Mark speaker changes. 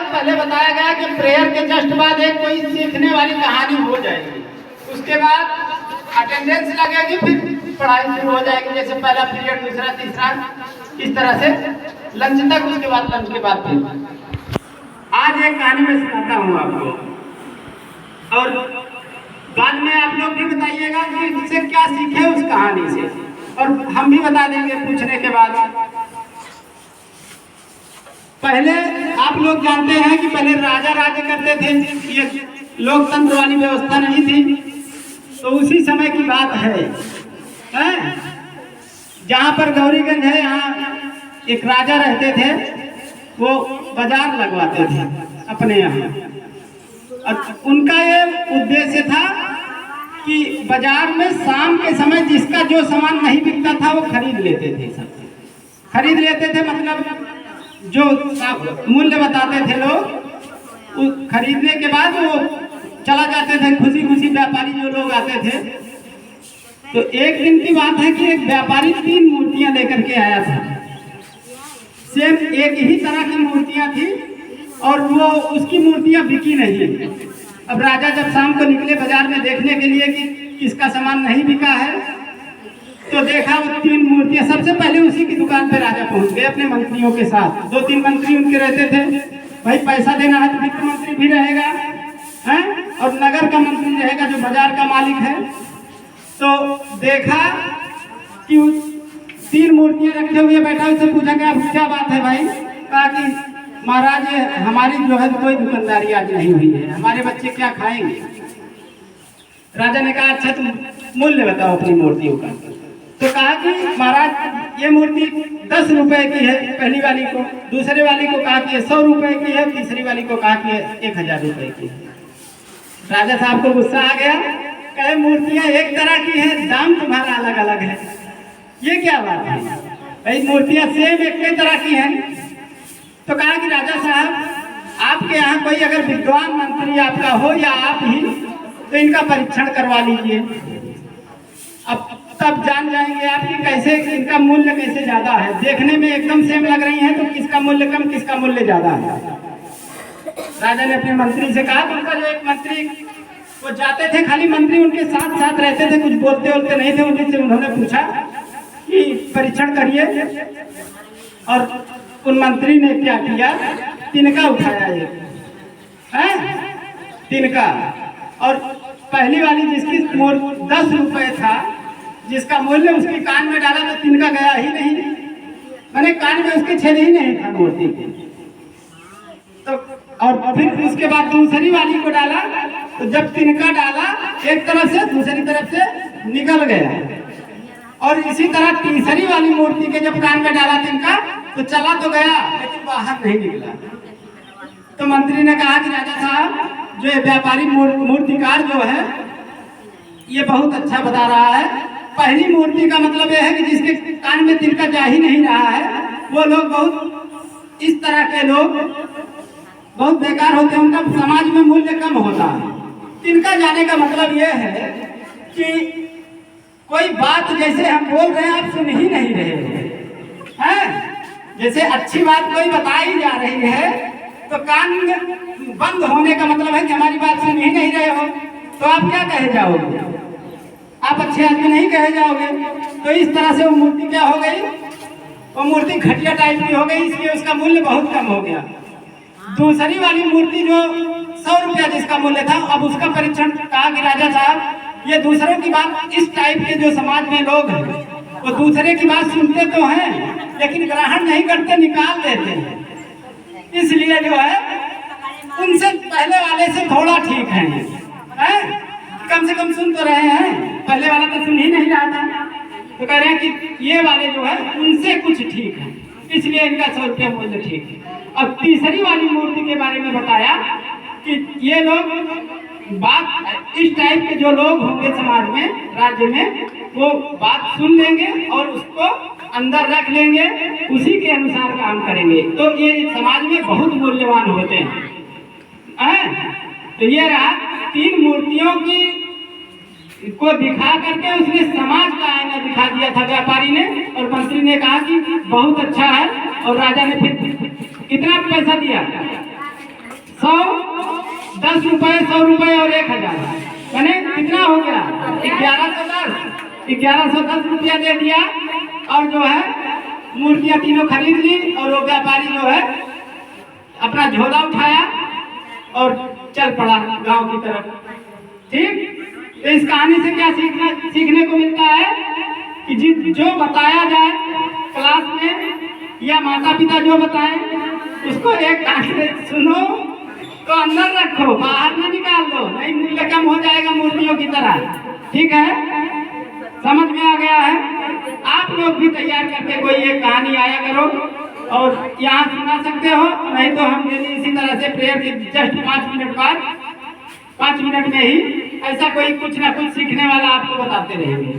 Speaker 1: पहले बताया गया कि प्रेयर के जस्ट बाद एक कोई सीखने वाली कहानी हो जाएगी, उसके बाद अटेंडेंस लगेगी, फिर पढ़ाई शुरू हो जाएगी, जैसे पहला पीरियड, दूसरा, तीसरा, इस तरह से लंच तक, उसके बाद लंच के बाद फिर। आज एक कहानी मैं सुनाता हूँ आपको, और बाद में आप लोग भी बताइएगा कि इससे क्या सीखे उस कहानी से, और हम भी बता देंगे पूछने के बाद। पहले आप लोग जानते हैं कि पहले राजा राज्य करते थे, ये लोकतंत्र वाली व्यवस्था नहीं थी, तो उसी समय की बात है, जहाँ पर गौरीगंज है, यहाँ एक राजा रहते थे, वो बाजार लगवाते थे अपने यहाँ। उनका ये उद्देश्य था कि बाजार में शाम के समय जिसका जो सामान नहीं बिकता था वो खरीद लेते थे, सब खरीद लेते थे, मतलब जो मूल्य बताते थे लोग, खरीदने के बाद वो चला जाते थे खुशी खुशी, व्यापारी जो लोग आते थे। तो एक दिन की बात है कि एक व्यापारी 3 मूर्तियां लेकर के आया था, सेम एक ही तरह की मूर्तियां थी, और वो उसकी मूर्तियां बिकी नहीं। अब राजा जब शाम को निकले बाजार में देखने के लिए कि किसका सामान नहीं बिका है, तो देखा वो 3 मूर्तियां। सबसे पहले उसी की दुकान पे राजा पहुंच गए अपने मंत्रियों के साथ, 2-3 मंत्री उनके रहते थे, भाई पैसा देना है तो वित्त मंत्री भी रहेगा, और नगर का मंत्री रहेगा जो बाजार का मालिक है। तो देखा कि 3 मूर्तियां रखे हुए बैठा, उससे पूछा क्या बात है भाई? कहा कि महाराज हमारी जो है कोई दुकानदारी आज नहीं हुई है, हमारे बच्चे क्या खाएंगे? राजा ने कहा अच्छा तुम मूल्य बताओ अपनी मूर्तियों का। तो कहा कि महाराज ये मूर्ति 10 रुपए की है, पहली वाली को, दूसरे वाली को कहा कि 100 रुपए की है, तीसरी वाली को कहा कि 1000 रुपए की है। राजा साहब को गुस्सा आ गया, कहे मूर्तियां एक तरह की है, दाम तुम्हारा अलग अलग है, ये क्या बात है? भाई मूर्तियां सेम एक ही तरह की हैं। तो कहा कि राजा साहब आपके यहाँ कोई अगर विद्वान मंत्री आपका हो या आप ही, तो इनका परीक्षण करवा लीजिए, अब तब जान जाएंगे आप कि कैसे इनका मूल्य कैसे ज्यादा है। देखने में एकदम सेम लग रही है, तो किसका मूल्य कम किसका मूल्य ज्यादा है। राजा ने अपने मंत्री से कहा, उनका जो एक मंत्री वो जाते थे, खाली मंत्री उनके साथ साथ रहते थे, कुछ बोलते बोलते नहीं थे। उनसे उन्होंने पूछा कि परीक्षण करिए, और उन मंत्री ने क्या किया, तिनका उठाया एक, तिनका, और पहली वाली जिसकी 10 रुपए था, जिसका मूल्य, उसके कान में डाला तो तिनका गया ही नहीं, मैंने कान में उसके छेद ही नहीं था मूर्ति के। तो और फिर उसके बाद दूसरी वाली को डाला, तो जब तिनका डाला एक तरफ से दूसरी तरफ से निकल गया, और इसी तरह तीसरी वाली मूर्ति के जब कान में डाला तिनका, तो चला तो गया लेकिन बाहर नहीं निकला। तो मंत्री ने कहा कि राजा साहब जो ये व्यापारी मूर्तिकार जो है ये बहुत अच्छा बता रहा है। पहली मूर्ति का मतलब यह है कि जिसके कान में तिनका जा ही नहीं रहा है, वो लोग बहुत, इस तरह के लोग बहुत बेकार होते हैं, उनका समाज में मूल्य कम होता है। तिनका जाने का मतलब यह है कि कोई बात जैसे हम बोल रहे हैं आप सुन ही नहीं रहे हैं, जैसे अच्छी बात कोई बताई जा रही है तो कान बंद होने का मतलब है कि हमारी बात सुन ही नहीं रहे हो, तो आप क्या कहे जाओगे? आप अच्छे आदमी नहीं कहे जाओगे। तो इस तरह से वो मूर्ति क्या हो गई, वो मूर्ति घटिया टाइप की हो गई, इसलिए उसका मूल्य बहुत कम हो गया। दूसरी वाली मूर्ति जो 100 रुपया जिसका मूल्य था, अब उसका परीक्षण कहा कि राजा साहब ये दूसरों की बात, इस टाइप के जो समाज में लोग हैं वो दूसरे की बात सुनते तो हैं लेकिन ग्रहण नहीं करते, निकाल देते हैं, इसलिए जो है उनसे पहले वाले से थोड़ा ठीक है? कम से कम सुन तो रहे हैं, पहले वाला तो सुन ही नहीं रहा था। तो कह रहे हैं कि ये वाले जो है उनसे कुछ ठीक है, इसलिए इनका 100 रुपया मूल्य ठीक है। अब तीसरी वाली मूर्ति के बारे में बताया कि ये लोग बात, इस टाइप के जो लोग होंगे समाज में, राज्य में, वो बात सुन लेंगे और उसको अंदर रख लेंगे, उसी के अनुसार काम करेंगे, तो ये समाज में बहुत मूल्यवान होते हैं। तो ये रहा 3 मूर्तियों की को दिखा करके उसने समाज का आईना दिखा दिया था व्यापारी ने, और मंत्री ने कहा कि बहुत अच्छा है, और राजा ने फिर कितना पैसा दिया, 100, 10 रुपए, 100 रुपए और 1000, मैंने कितना हो गया? 1110 रुपया दे दिया और जो है मूर्तियां तीनों खरीद ली और वो व्यापारी जो है अपना झोला उठाया और चल पड़ा गांव की तरफ। ठीक, तो इस कहानी से क्या सीखने को मिलता है कि जो बताया जाए क्लास में या माता पिता जो बताएं उसको एक कान से सुनो तो अंदर रखो, बाहर ना निकाल दो, नहीं मूल्य कम हो जाएगा मूर्तियों की तरह। ठीक है, समझ में आ गया है? आप लोग भी तैयार करके कोई एक कहानी आया करो और यहाँ सुना सकते हो, नहीं तो हम डेली इसी तरह से प्रेयर के जस्ट 5 मिनट बाद 5 मिनट में ही ऐसा कोई कुछ ना कुछ सीखने वाला आपको बताते रहेंगे।